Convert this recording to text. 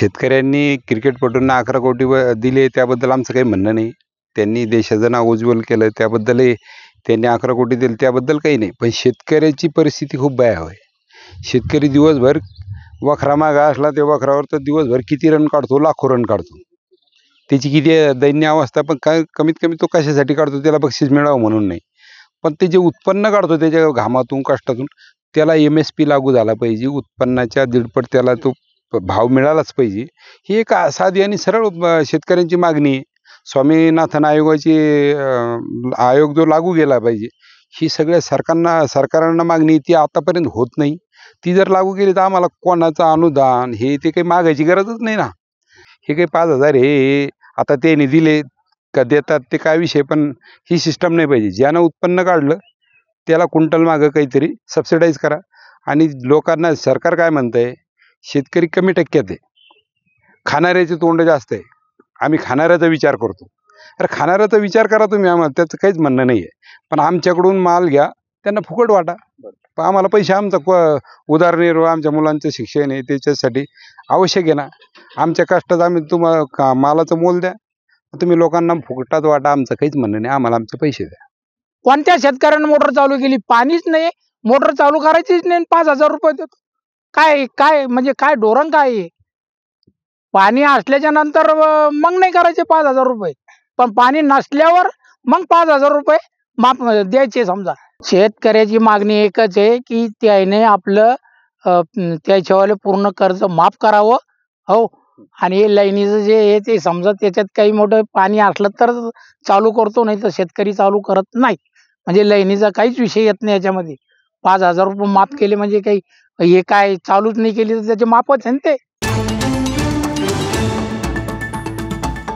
शेतकऱ्यांनी क्रिकेटपटूंना 11 कोटी दिले त्याबद्दल आमचं काही म्हणणं नाही. त्यांनी देशाचं नाव उज्ज्वल केलं त्याबद्दलही त्यांनी 11 कोटी दिले त्याबद्दल काही नाही. पण शेतकऱ्याची परिस्थिती खूप भयावह आहे. शेतकरी दिवसभर वखरा मागा असला त्या वखरावर तर दिवसभर किती रन काढतो, लाखो रन काढतो. त्याची किती दैन्य अवस्था, पण काय कमीत कमी तो कशासाठी काढतो, त्याला बक्षीस मिळावं म्हणून नाही. पण ते जे उत्पन्न काढतो त्याच्या घामातून कष्टातून, त्याला MSP लागू झाला पाहिजे. उत्पन्नाच्या दीडपट त्याला तो भाव मिळालाच पाहिजे. ही एक साधी आणि सरळ शेतकऱ्यांची मागणी आहे. स्वामीनाथन आयोगाची आयोग जो लागू केला पाहिजे, ही सगळ्या सरकारांना मागणी, ती आतापर्यंत होत नाही. ती जर लागू केली तर आम्हाला कोणाचं अनुदान हे ते काही मागायची गरजच नाही ना. हे काही 5,000 हे आता त्यांनी दिले का देतात ते काय विषय, पण ही सिस्टम नाही पाहिजे. ज्यानं उत्पन्न काढलं त्याला क्विंटल मागं काहीतरी सबसिडाईज करा. आणि लोकांना सरकार काय म्हणतंय, शेतकरी कमी टक्क्यात आहे, खाणाऱ्याचे तोंड जास्त आहे, आम्ही खाणाऱ्याचा विचार करतो. अरे खाणाऱ्याचा विचार करा तुम्ही, आम्हाला त्याचं काहीच म्हणणं नाही आहे. पण आमच्याकडून माल घ्या, त्यांना फुकट वाटा, पण आम्हाला पैसे, आमचा उदरनिर्वाह, आमच्या मुलांचं शिक्षण आहे त्याच्यासाठी आवश्यक आहे ना. आमच्या कष्टात आम्ही तुम्हाला मालाचं मोल द्या, तुम्ही लोकांना फुकटात वाटा, आमचं काहीच म्हणणं नाही, आम्हाला आमचे पैसे द्या. कोणत्या शेतकऱ्यानं मोटर चालू केली, पाणीच नाही, मोटर चालू करायचीच नाही, 5,000 रुपये देतो. काय काय म्हणजे काय धोरण काय आहे? पाणी असल्याच्या नंतर मग नाही करायचे 5,000 रुपये, पण पाणी नसल्यावर मग 5,000 रुपये माफ द्यायचे. समजा शेतकऱ्याची मागणी एकच आहे की त्याने आपलं त्याच्यावाले पूर्ण कर्ज माफ करावं. हो, आणि हे लाईनीचं जे आहे ते समजा त्याच्यात काही मोठं पाणी असलं तर चालू करतो, नाही तर शेतकरी चालू करत नाही. म्हणजे लाईनीचा काहीच विषय येत नाही याच्यामध्ये. 5,000 रुपये माफ केले म्हणजे काही हे काय चालूच नाही केली तर त्याचे माफच आहे ना ते.